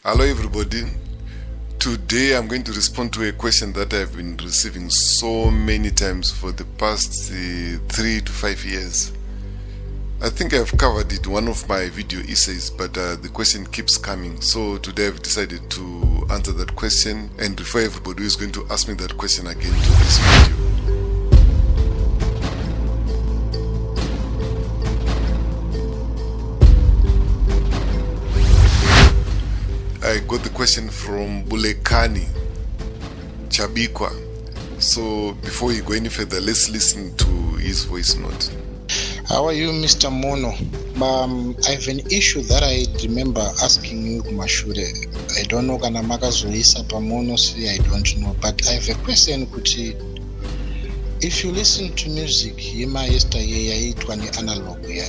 Hello everybody. Today I'm going to respond to a question that I've been receiving so many times for the past 3 to 5 years. I think I've covered it in one of my video essays, but the question keeps coming. So today I've decided to answer that question and refer everybody who is going to ask me that question again to this video. I got the question from Bulekani Chabikwa. So before we go any further, let's listen to his voice note. How are you, Mr. Mono? I have an issue that I remember asking you, Mashure. I don't know kana makazoisa pamono, I don't know, but I have a question. Kuti, if you listen to music, yema yesterday yaitwa ni analog ya.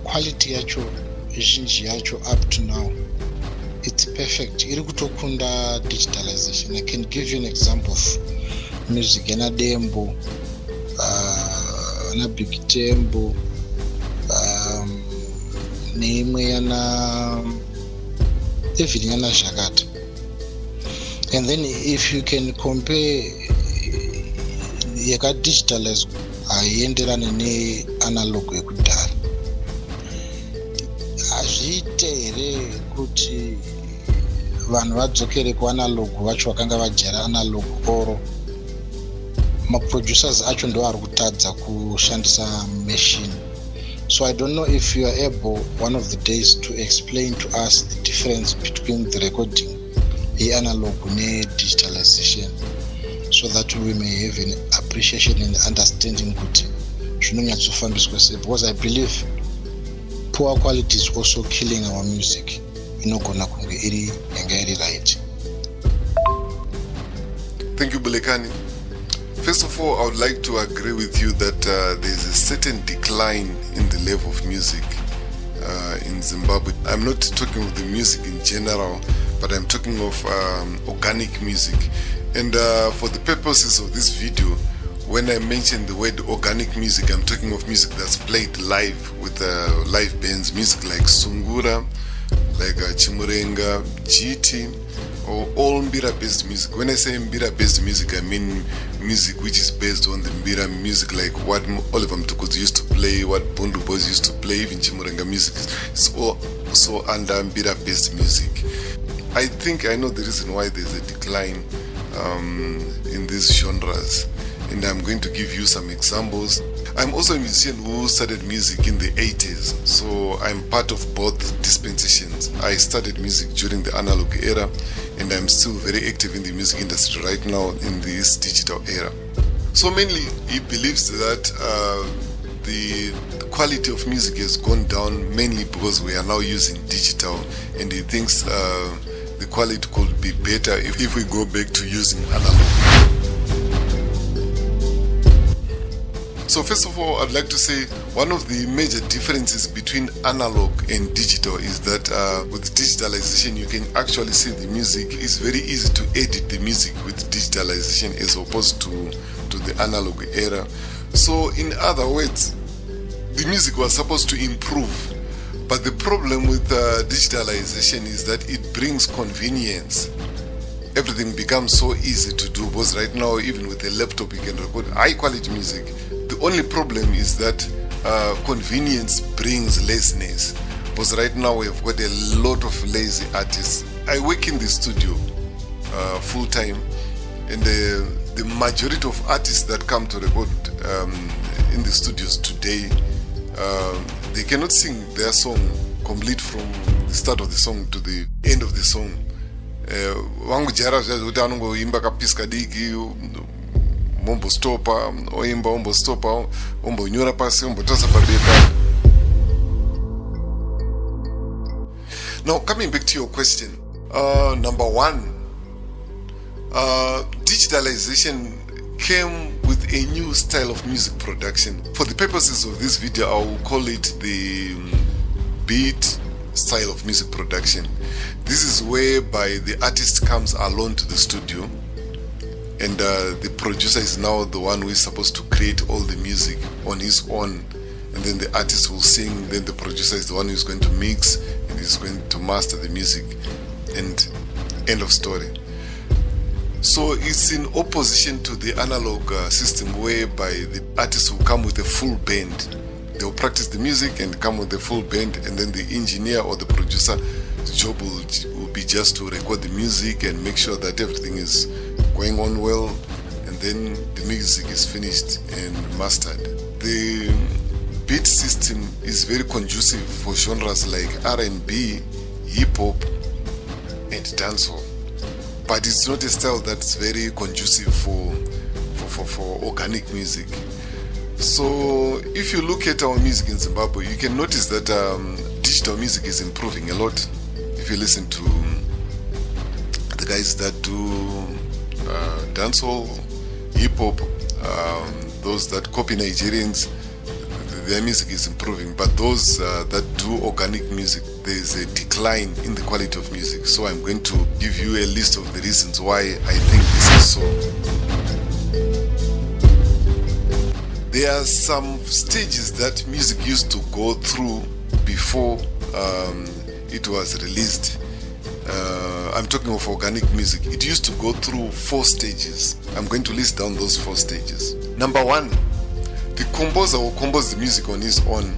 Quality yacho, zhinji yacho up to now, it's perfect. Iri kutokunda digitalization. I can give you an example of music yana dembo, na big tempo, name yana everything yana shakata. And then if you can compare yaka digitalized ayenderana ne analog ekudala, azvitere kuti vanhu vadzokere kuanalog vacho vakanga vajera analog oro maproducers acho ndo ari kutadza kushandisa machine. So I don't know if you are able one of the days to explain to us the difference between the recording analog and digitalization, so that we may have an appreciation and understanding kuti zvinonyatsofambiswa sei, because I believe poor quality is also killing our music. Inogona kunge iri yanga iri right. Thank you, Bulekani. First of all, I would like to agree with you that there's a certain decline in the level of music in Zimbabwe. I'm not talking of the music in general, but I'm talking of organic music. And for the purposes of this video, when I mention the word organic music, I'm talking of music that's played live with live bands, music like Sungura, like Chimurenga, GT, or all Mbira-based music. When I say Mbira-based music, I mean music which is based on the Mbira music, like what Oliver Mtukudzi used to play, what Bundu Boys used to play, even Chimurenga music. It's all so under Mbira-based music. I think I know the reason why there's a decline in these genres, and I'm going to give you some examples. I'm also a musician who started music in the 80s, so I'm part of both dispensations. I started music during the analog era, and I'm still very active in the music industry right now in this digital era. So mainly he believes that the quality of music has gone down mainly because we are now using digital, and he thinks the quality could be better if we go back to using analog. So first of all, I'd like to say one of the major differences between analog and digital is that with digitalization you can actually see the music. It's very easy to edit the music with digitalization as opposed to the analog era. So in other words, the music was supposed to improve, but the problem with digitalization is that it brings convenience. Everything becomes so easy to do, because right now even with a laptop you can record high quality music. The only problem is that convenience brings laziness, because right now we have got a lot of lazy artists. I work in the studio full time, and the majority of artists that come to record in the studios today, they cannot sing their song complete from the start of the song to the end of the song. Wangu jara kuti anongoimba kapiska diki mombostopa oimba ombostopa ombonyora pasi ombotasa pabeta. Now coming back to your question, number one, digitalization came with a new style of music production. For the purposes of this video, I will call it the beat style of music production. This is whereby the artist comes alone to the studio, and the producer is now the one who is supposed to create all the music on his own, and then the artist will sing, then the producer is the one who is going to mix and is going to master the music. and end of story. So it's in opposition to the analog system whereby the artist will come with a full band. They'll practice the music and come with a full band, and then the engineer or the producer's job will be just to record the music and make sure that everything is going on well, and then the music is finished and mastered. The beat system is very conducive for genres like R&B, hip-hop, and dancehall, but it's not a style that's very conducive for organic music. So if you look at our music in Zimbabwe, you can notice that digital music is improving a lot. If you listen to the guys that do dancehall, hip-hop, those that copy Nigerians, their music is improving. But those that do organic music, there is a decline in the quality of music. So I'm going to give you a list of the reasons why I think this is so. There are some stages that music used to go through before it was released. I'm talking of organic music. It used to go through 4 stages. I'm going to list down those 4 stages. Number 1, the composer will compose the music on his own.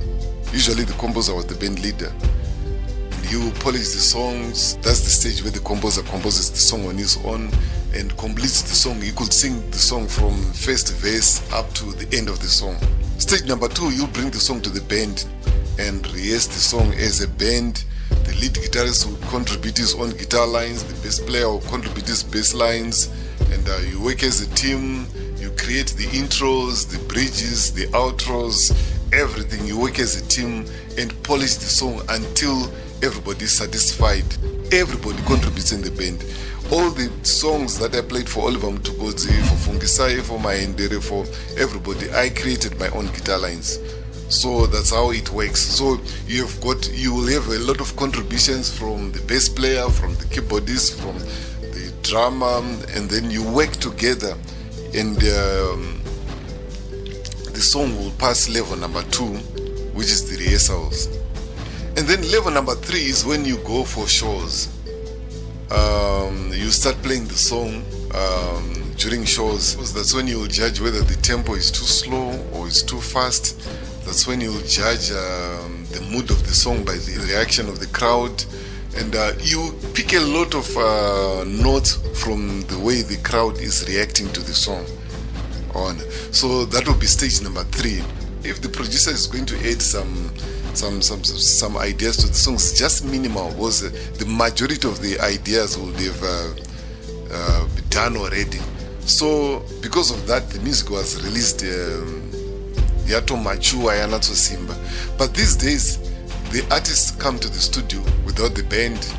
Usually the composer was the band leader. He will polish the songs. That's the stage where the composer composes the song on his own and completes the song. He could sing the song from first verse up to the end of the song. Stage number 2, you bring the song to the band and rehearse the song as a band. The lead guitarist will contribute his own guitar lines, the bass player will contribute his bass lines, and you work as a team. You create the intros, the bridges, the outros, everything. You work as a team and polish the song until everybody is satisfied. Everybody contributes in the band. All the songs that I played for Oliver Mtukodzi, for Fungisai, for Mahendere, for everybody, I created my own guitar lines. So that's how it works. So you will have a lot of contributions from the bass player, from the keyboardist, from the drummer, and then you work together, and the song will pass level number 2, which is the rehearsals. And then level number 3 is when you go for shows. You start playing the song during shows. That's when you will judge whether the tempo is too slow or it's too fast. That's when you will judge the mood of the song by the reaction of the crowd. And you pick a lot of notes from the way the crowd is reacting to the song. So that will be stage number 3. If the producer is going to add some ideas to the songs, just minimal, because the majority of the ideas will have been done already. So because of that, the music was released yato machua yanatso simba. But these days the artists come to the studio without the band,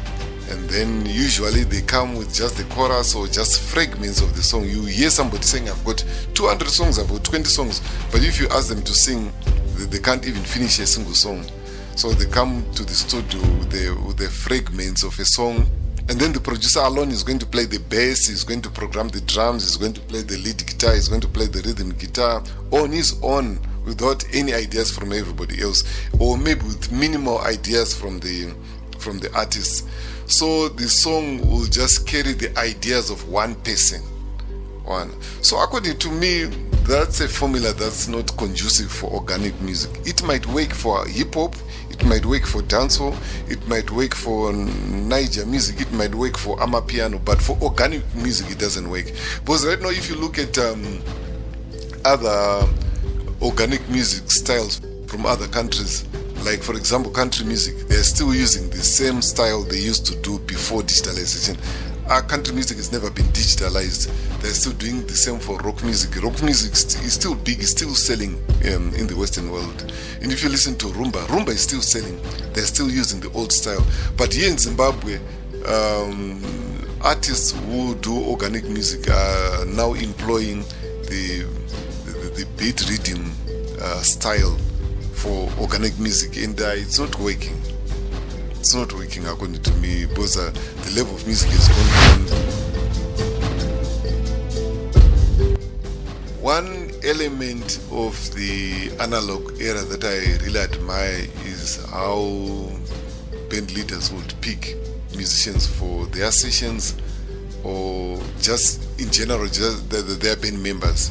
and then usually they come with just the chorus or just fragments of the song. You hear somebody saying, I've got 200 songs, I've got 20 songs, but if you ask them to sing, they can't even finish a single song. So they come to the studio with the fragments of a song, and then the producer alone is going to play the bass, he's going to program the drums, he's going to play the lead guitar, he's going to play the rhythm guitar on his own without any ideas from everybody else, or maybe with minimal ideas from the artists. So the song will just carry the ideas of one person. So according to me, that's a formula that's not conducive for organic music. It might work for hip-hop, it might work for dancehall, it might work for Niger music, it might work for Amapiano, but for organic music it doesn't work. Because right now, if you look at other organic music styles from other countries, like for example country music, they're still using the same style they used to do before digitalization. Our country music has never been digitalized. They're still doing the same for rock music. Rock music is still big, is still selling in the Western world. And if you listen to rumba, rumba is still selling. They're still using the old style. But here in Zimbabwe, artists who do organic music are now employing the beat rhythm style for organic music, and it's not working. It's not working according to me, because the level of music is gone down. One element of the analog era that I really admire is how band leaders would pick musicians for their sessions, or just in general, just their band members.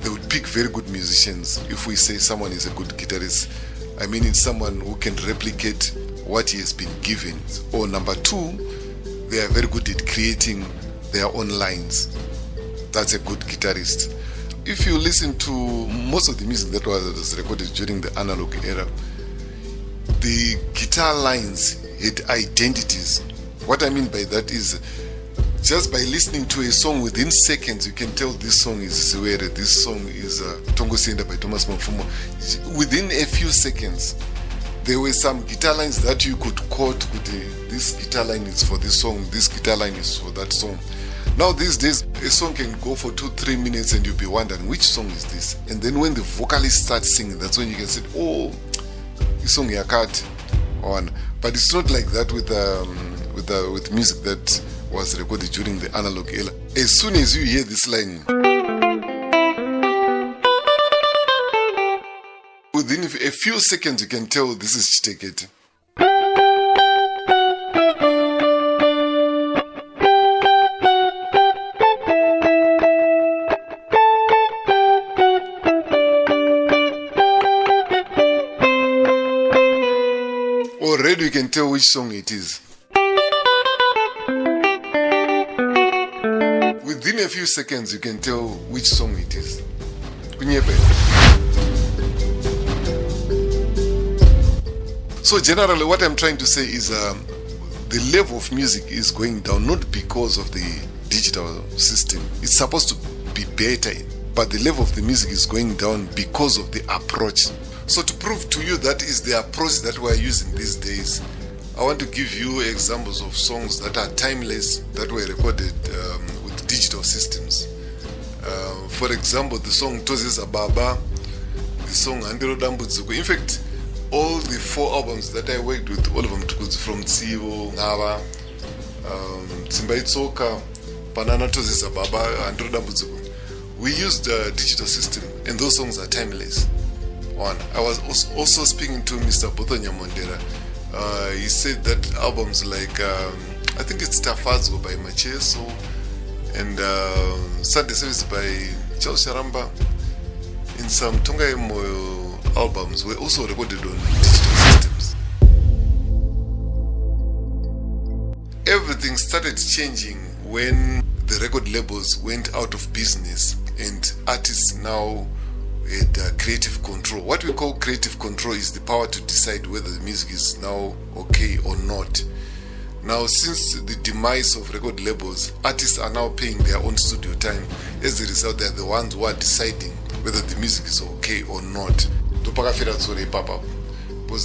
They would pick very good musicians. If we say someone is a good guitarist, I mean it's someone who can replicate what he has been given. Or number two, they are very good at creating their own lines. That's a good guitarist. If you listen to most of the music that was recorded during the analog era, the guitar lines had identities. What I mean by that is, just by listening to a song within seconds, you can tell this song is Siwere, this song is Tongo Senda by Thomas Mafumo. Within a few seconds, there were some guitar lines that you could quote, this guitar line is for this song, this guitar line is for that song. Now these days, a song can go for 2-3 minutes and you'll be wondering, which song is this? And then when the vocalist starts singing, that's when you can say, oh, this song Yakat on. But it's not like that with music that was recorded during the analog era. As soon as you hear this line, within a few seconds you can tell this is Chitekete. Already you can tell which song it is. Within a few seconds, you can tell which song it is. So generally, what I'm trying to say is the level of music is going down, not because of the digital system. It's supposed to be better, but the level of the music is going down because of the approach. So to prove to you that is the approach that we're using these days, I want to give you examples of songs that are timeless, that were recorded with digital systems. For example, the song Tozeza Baba, the song Andiro Dambutsuko. In fact, all the 4 albums that I worked with, all of them from Tsivo, Ngava, Tsimbaitsoka, Banana Tozeza Baba, Andiro Dambutsuko. We used the digital system, and those songs are timeless. I was also speaking to Mr. Botonya Mondera. He said that albums like I think it's Tafazgo by Macheso and Sunday Service by Charles Sharamba, and some Tonga Moyo albums were also recorded on digital systems. Everything started changing when the record labels went out of business and artists now had creative control. What we call creative control is the power to decide whether the music is now okay or not. Now, since the demise of record labels, artists are now paying their own studio time. As a result, they are the ones who are deciding whether the music is okay or not. Because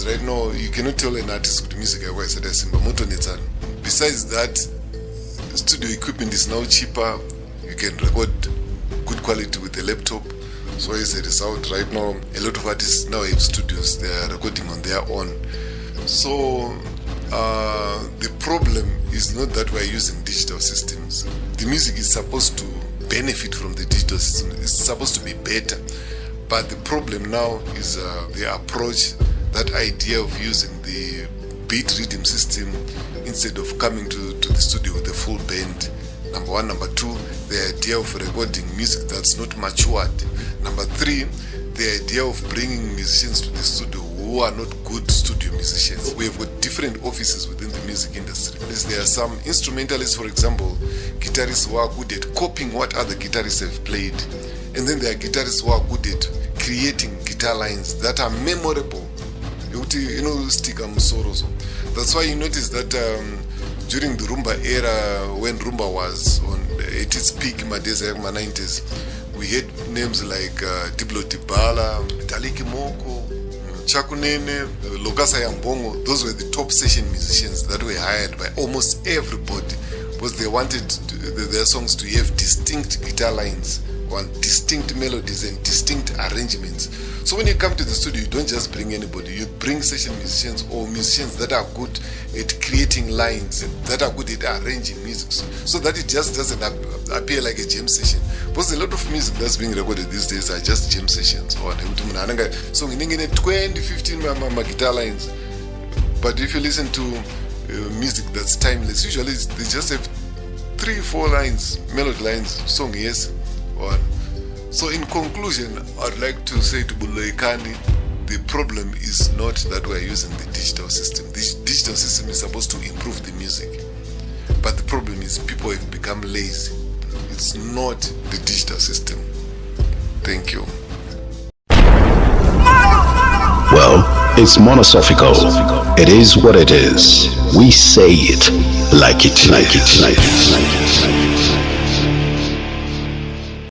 right now, you cannot tell an artist with music. Besides that, studio equipment is now cheaper. You can record good quality with a laptop. So as a result, right now, a lot of artists now have studios. They are recording on their own. So the problem is not that we are using digital systems. The music is supposed to benefit from the digital system. It's supposed to be better. But the problem now is the approach, that idea of using the beat rhythm system instead of coming to the studio with a full band. Number one. Number two, the idea of recording music that's not matured. Number three, the idea of bringing musicians to the studio who are not good studio musicians. We have got different offices within the music industry. There are some instrumentalists, for example, guitarists who are good at copying what other guitarists have played. And then there are guitarists who are good at creating guitar lines that are memorable. That's why you notice that during the Rumba era, when Rumba was at its peak in the 90s, we had names like Diblo Dibala, Daliki Moko, Chakunene, Lokasa Yambongo. Those were the top session musicians that were hired by almost everybody because they wanted their songs to have distinct guitar lines, distinct melodies and distinct arrangements. So when you come to the studio, you don't just bring anybody. You bring session musicians or musicians that are good at creating lines, that are good at arranging music, so that it just doesn't appear like a jam session. Because a lot of music that's being recorded these days are just jam sessions. So in 20, 15 guitar lines. But if you listen to music that's timeless. Usually they just have 3-4 lines, melody lines, song yes, or so. In conclusion, I'd like to say to Buloikani, the problem is not that we're using the digital system. The digital system is supposed to improve the music, but the problem is people have become lazy. It's not the digital system. Thank you. Well, it's monosophical. It is what it is. We say it like it.